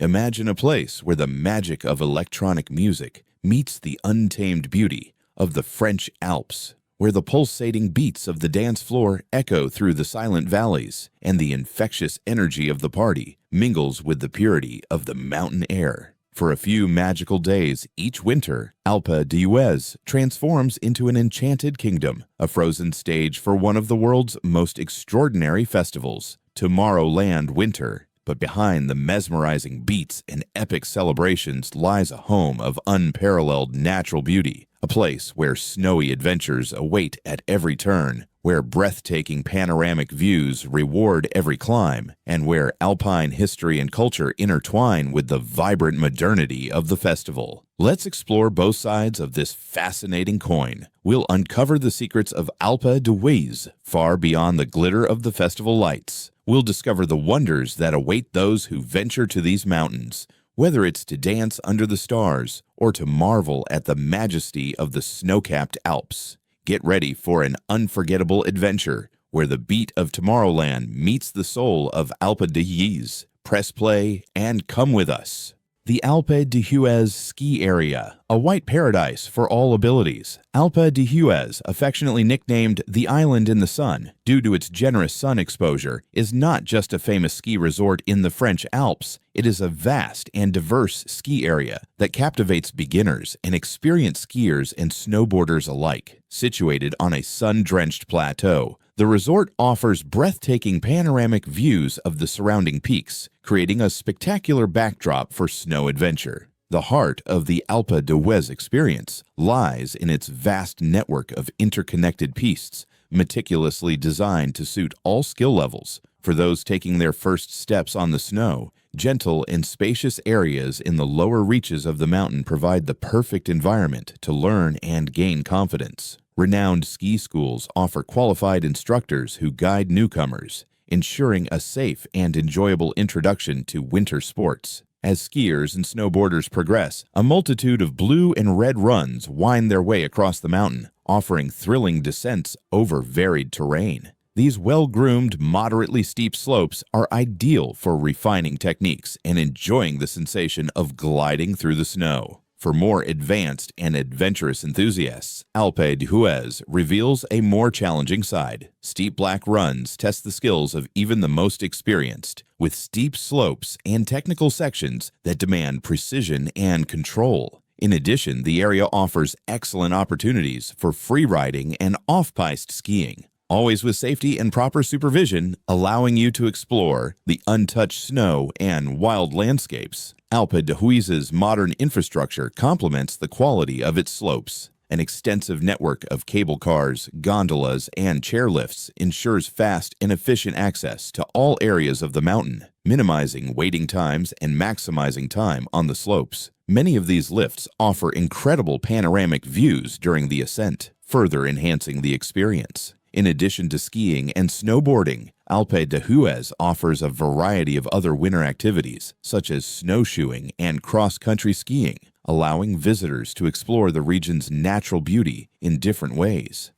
Imagine a place where the magic of electronic music meets the untamed beauty of the French Alps, where the pulsating beats of the dance floor echo through the silent valleys, and the infectious energy of the party mingles with the purity of the mountain air. For a few magical days each winter, Alpe de Huez transforms into an enchanted kingdom, a frozen stage for one of the world's most extraordinary festivals, Tomorrowland Winter. But behind the mesmerizing beats and epic celebrations lies a home of unparalleled natural beauty, a place where snowy adventures await at every turn, where breathtaking panoramic views reward every climb, and where alpine history and culture intertwine with the vibrant modernity of the festival. Let's explore both sides of this fascinating coin. We'll uncover the secrets of Alpe de Huez, far beyond the glitter of the festival lights. We'll discover the wonders that await those who venture to these mountains, whether it's to dance under the stars or to marvel at the majesty of the snow-capped Alps. Get ready for an unforgettable adventure where the beat of Tomorrowland meets the soul of Alpe de Huez. Press play and come with us. The Alpe de Huez ski area, a white paradise for all abilities. Alpe de Huez, affectionately nicknamed the Island in the Sun due to its generous sun exposure, is not just a famous ski resort in the French Alps. It is a vast and diverse ski area that captivates beginners and experienced skiers and snowboarders alike. Situated on a sun-drenched plateau, the resort offers breathtaking panoramic views of the surrounding peaks, creating a spectacular backdrop for snow adventure. The heart of the Alpe de Huez experience lies in its vast network of interconnected pistes, meticulously designed to suit all skill levels. For those taking their first steps on the snow, gentle and spacious areas in the lower reaches of the mountain provide the perfect environment to learn and gain confidence. Renowned ski schools offer qualified instructors who guide newcomers, ensuring a safe and enjoyable introduction to winter sports. As skiers and snowboarders progress, a multitude of blue and red runs wind their way across the mountain, offering thrilling descents over varied terrain. These well-groomed, moderately steep slopes are ideal for refining techniques and enjoying the sensation of gliding through the snow. For more advanced and adventurous enthusiasts, Alpe de Huez reveals a more challenging side. Steep black runs test the skills of even the most experienced, with steep slopes and technical sections that demand precision and control. In addition, the area offers excellent opportunities for free riding and off-piste skiing, always with safety and proper supervision, allowing you to explore the untouched snow and wild landscapes. Alpe de Huez's modern infrastructure complements the quality of its slopes. An extensive network of cable cars, gondolas, and chairlifts ensures fast and efficient access to all areas of the mountain, minimizing waiting times and maximizing time on the slopes. Many of these lifts offer incredible panoramic views during the ascent, further enhancing the experience. In addition to skiing and snowboarding, Alpe de Huez offers a variety of other winter activities, such as snowshoeing and cross-country skiing, allowing visitors to explore the region's natural beauty in different ways.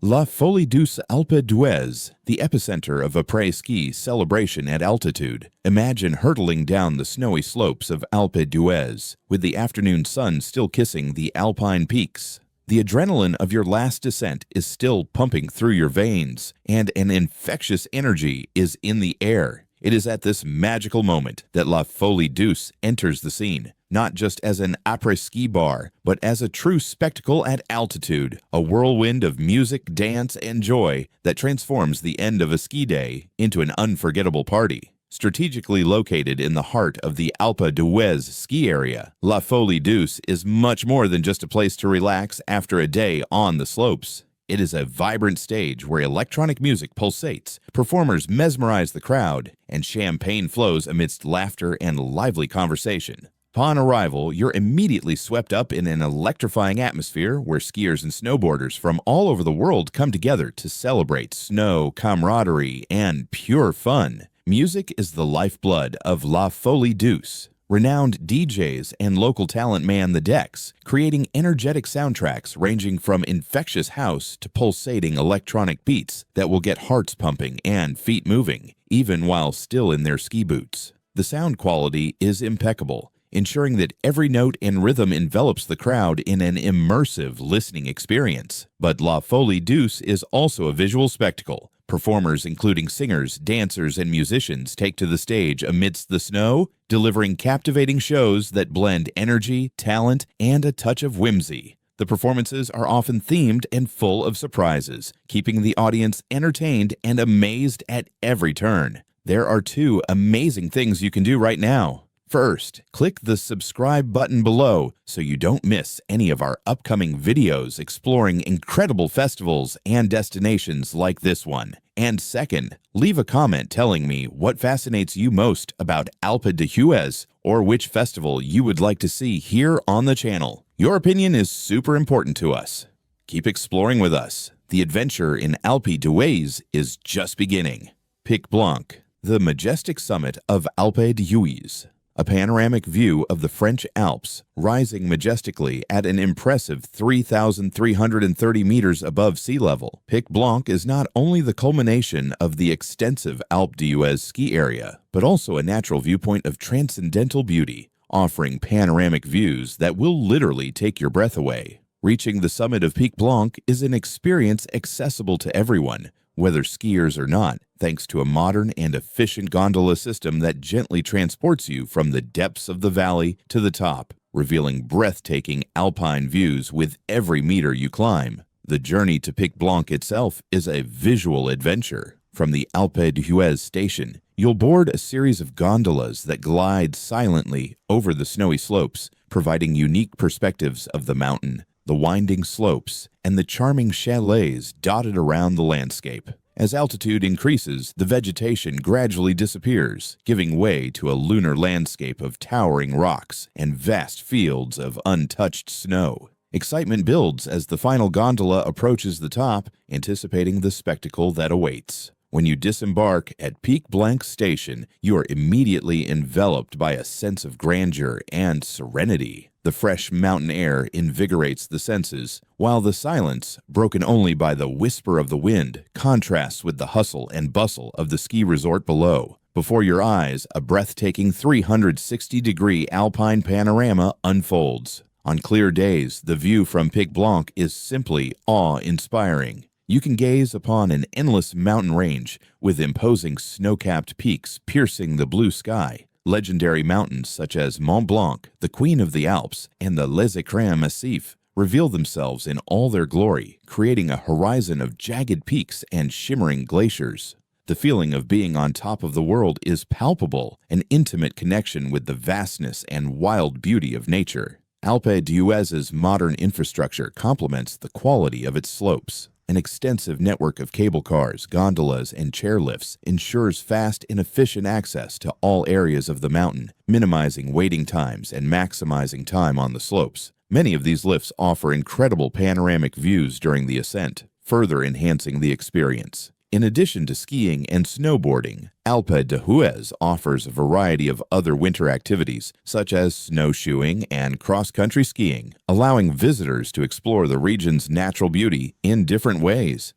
La Folie Douce Alpe d'Huez, the epicenter of après-ski celebration at altitude. Imagine hurtling down the snowy slopes of Alpe d'Huez, with the afternoon sun still kissing the alpine peaks. The adrenaline of your last descent is still pumping through your veins, and an infectious energy is in the air. It is at this magical moment that La Folie Douce enters the scene, not just as an après-ski bar, but as a true spectacle at altitude, a whirlwind of music, dance, and joy that transforms the end of a ski day into an unforgettable party. Strategically located in the heart of the Alpe d'Huez ski area, La Folie Douce is much more than just a place to relax after a day on the slopes. It is a vibrant stage where electronic music pulsates, performers mesmerize the crowd, and champagne flows amidst laughter and lively conversation. Upon arrival, you're immediately swept up in an electrifying atmosphere where skiers and snowboarders from all over the world come together to celebrate snow, camaraderie, and pure fun. Music is the lifeblood of La Folie Douce. Renowned DJs and local talent man the decks, creating energetic soundtracks ranging from infectious house to pulsating electronic beats that will get hearts pumping and feet moving, even while still in their ski boots. The sound quality is impeccable, ensuring that every note and rhythm envelops the crowd in an immersive listening experience. But La Folie Douce is also a visual spectacle. Performers including singers, dancers, and musicians take to the stage amidst the snow, delivering captivating shows that blend energy, talent, and a touch of whimsy. The performances are often themed and full of surprises, keeping the audience entertained and amazed at every turn. There are two amazing things you can do right now. First, click the subscribe button below so you don't miss any of our upcoming videos exploring incredible festivals and destinations like this one. And second, leave a comment telling me what fascinates you most about Alpe de Huez or which festival you would like to see here on the channel. Your opinion is super important to us. Keep exploring with us. The adventure in Alpe d'Huez is just beginning. Pic Blanc, the majestic summit of Alpe d'Huez. A panoramic view of the French Alps, rising majestically at an impressive 3,330 meters above sea level. Pic Blanc is not only the culmination of the extensive Alpe d'Huez ski area, but also a natural viewpoint of transcendental beauty, offering panoramic views that will literally take your breath away. Reaching the summit of Pic Blanc is an experience accessible to everyone, whether skiers or not, thanks to a modern and efficient gondola system that gently transports you from the depths of the valley to the top, revealing breathtaking alpine views with every meter you climb. The journey to Pic Blanc itself is a visual adventure. From the Alpe d'Huez station, you'll board a series of gondolas that glide silently over the snowy slopes, providing unique perspectives of the mountain, the winding slopes, and the charming chalets dotted around the landscape. As altitude increases, the vegetation gradually disappears, giving way to a lunar landscape of towering rocks and vast fields of untouched snow. Excitement builds as the final gondola approaches the top, anticipating the spectacle that awaits. When you disembark at Pic Blanc Station, you are immediately enveloped by a sense of grandeur and serenity. The fresh mountain air invigorates the senses, while the silence, broken only by the whisper of the wind, contrasts with the hustle and bustle of the ski resort below. Before your eyes, a breathtaking 360-degree alpine panorama unfolds. On clear days, the view from Pic Blanc is simply awe-inspiring. You can gaze upon an endless mountain range with imposing snow-capped peaks piercing the blue sky. Legendary mountains such as Mont Blanc, the Queen of the Alps, and the Les Écrins Massifs reveal themselves in all their glory, creating a horizon of jagged peaks and shimmering glaciers. The feeling of being on top of the world is palpable, an intimate connection with the vastness and wild beauty of nature. Alpe d'Huez's modern infrastructure complements the quality of its slopes. An extensive network of cable cars, gondolas, and chairlifts ensures fast and efficient access to all areas of the mountain, minimizing waiting times and maximizing time on the slopes. Many of these lifts offer incredible panoramic views during the ascent, further enhancing the experience. In addition to skiing and snowboarding, Alpe de Huez offers a variety of other winter activities, such as snowshoeing and cross-country skiing, allowing visitors to explore the region's natural beauty in different ways.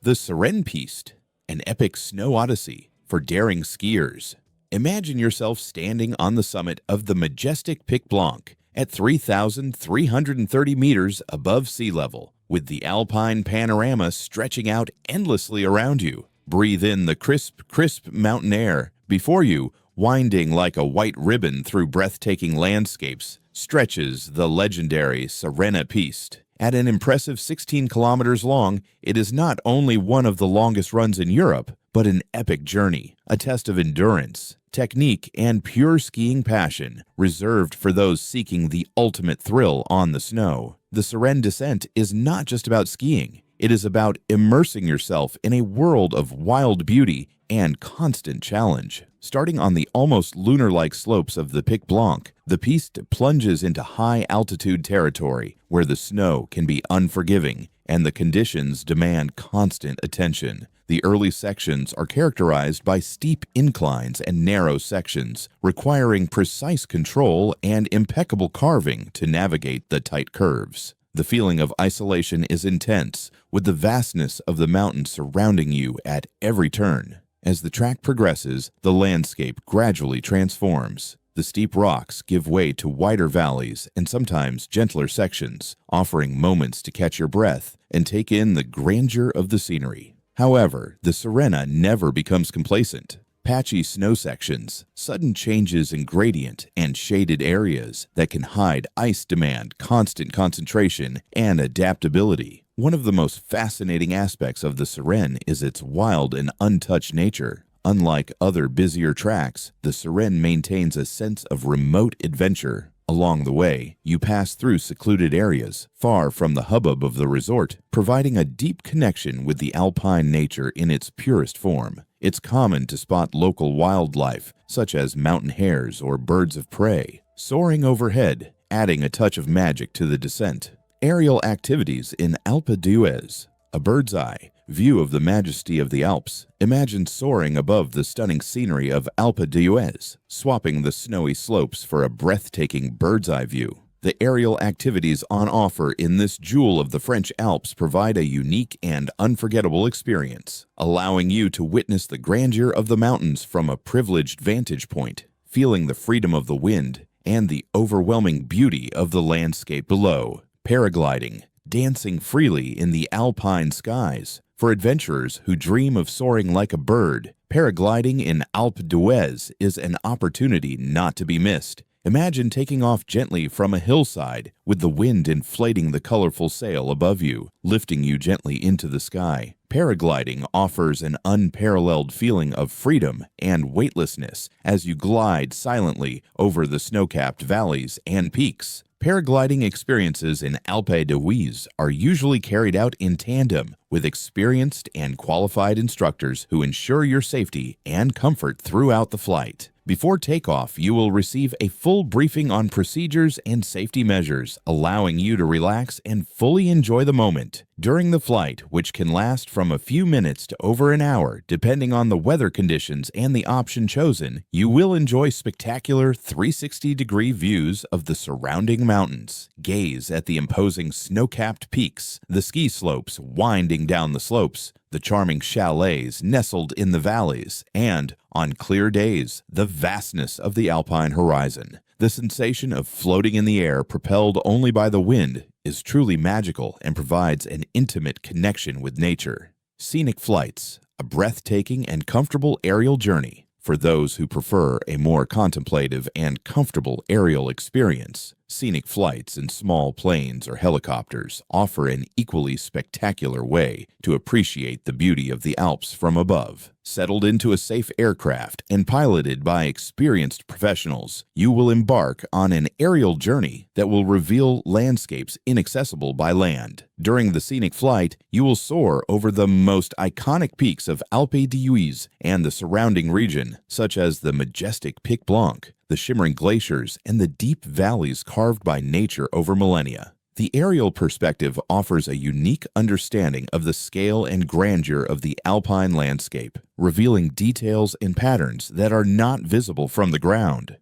The Piste, an epic snow odyssey for daring skiers. Imagine yourself standing on the summit of the majestic Pic Blanc at 3,330 meters above sea level, with the alpine panorama stretching out endlessly around you. Breathe in the crisp mountain air. Before you, winding like a white ribbon through breathtaking landscapes, stretches the legendary Piste. At an impressive 16 kilometers long, it is not only one of the longest runs in Europe, but an epic journey, a test of endurance, technique, and pure skiing passion, reserved for those seeking the ultimate thrill on the snow. The serene descent is not just about skiing. It is about immersing yourself in a world of wild beauty and constant challenge. Starting on the almost lunar-like slopes of the Pic Blanc, the piste plunges into high-altitude territory where the snow can be unforgiving and the conditions demand constant attention. The early sections are characterized by steep inclines and narrow sections, requiring precise control and impeccable carving to navigate the tight curves. The feeling of isolation is intense, with the vastness of the mountain surrounding you at every turn. As the track progresses, the landscape gradually transforms. The steep rocks give way to wider valleys and sometimes gentler sections, offering moments to catch your breath and take in the grandeur of the scenery. However, the Sirena never becomes complacent. Patchy snow sections, sudden changes in gradient, and shaded areas that can hide ice demand constant concentration and adaptability. One of the most fascinating aspects of the Sirene is its wild and untouched nature. Unlike other busier tracks, the Sirene maintains a sense of remote adventure. Along the way, you pass through secluded areas, far from the hubbub of the resort, providing a deep connection with the alpine nature in its purest form. It's common to spot local wildlife, such as mountain hares or birds of prey, soaring overhead, adding a touch of magic to the descent. Aerial activities in Alpe d'Huez, a bird's eye view of the majesty of the Alps. Imagine soaring above the stunning scenery of Alpe d'Huez, swapping the snowy slopes for a breathtaking bird's eye view. The aerial activities on offer in this jewel of the French Alps provide a unique and unforgettable experience, allowing you to witness the grandeur of the mountains from a privileged vantage point, feeling the freedom of the wind and the overwhelming beauty of the landscape below. Paragliding, dancing freely in the alpine skies. For adventurers who dream of soaring like a bird, paragliding in Alpe d'Huez is an opportunity not to be missed. Imagine taking off gently from a hillside, with the wind inflating the colorful sail above you, lifting you gently into the sky. Paragliding offers an unparalleled feeling of freedom and weightlessness as you glide silently over the snow-capped valleys and peaks. Paragliding experiences in Alpe d'Huez are usually carried out in tandem with experienced and qualified instructors who ensure your safety and comfort throughout the flight. Before takeoff, you will receive a full briefing on procedures and safety measures, allowing you to relax and fully enjoy the moment. During the flight, which can last from a few minutes to over an hour, depending on the weather conditions and the option chosen, you will enjoy spectacular 360-degree views of the surrounding mountains. Gaze at the imposing snow-capped peaks, the ski slopes winding down the slopes, the charming chalets nestled in the valleys, and, on clear days, the vastness of the alpine horizon. The sensation of floating in the air propelled only by the wind is truly magical and provides an intimate connection with nature. Scenic flights, a breathtaking and comfortable aerial journey. For those who prefer a more contemplative and comfortable aerial experience, scenic flights in small planes or helicopters offer an equally spectacular way to appreciate the beauty of the Alps from above. Settled into a safe aircraft and piloted by experienced professionals, you will embark on an aerial journey that will reveal landscapes inaccessible by land. During the scenic flight, you will soar over the most iconic peaks of Alpe d'Huez and the surrounding region, such as the majestic Pic Blanc, the shimmering glaciers, and the deep valleys carved by nature over millennia. The aerial perspective offers a unique understanding of the scale and grandeur of the alpine landscape, revealing details and patterns that are not visible from the ground.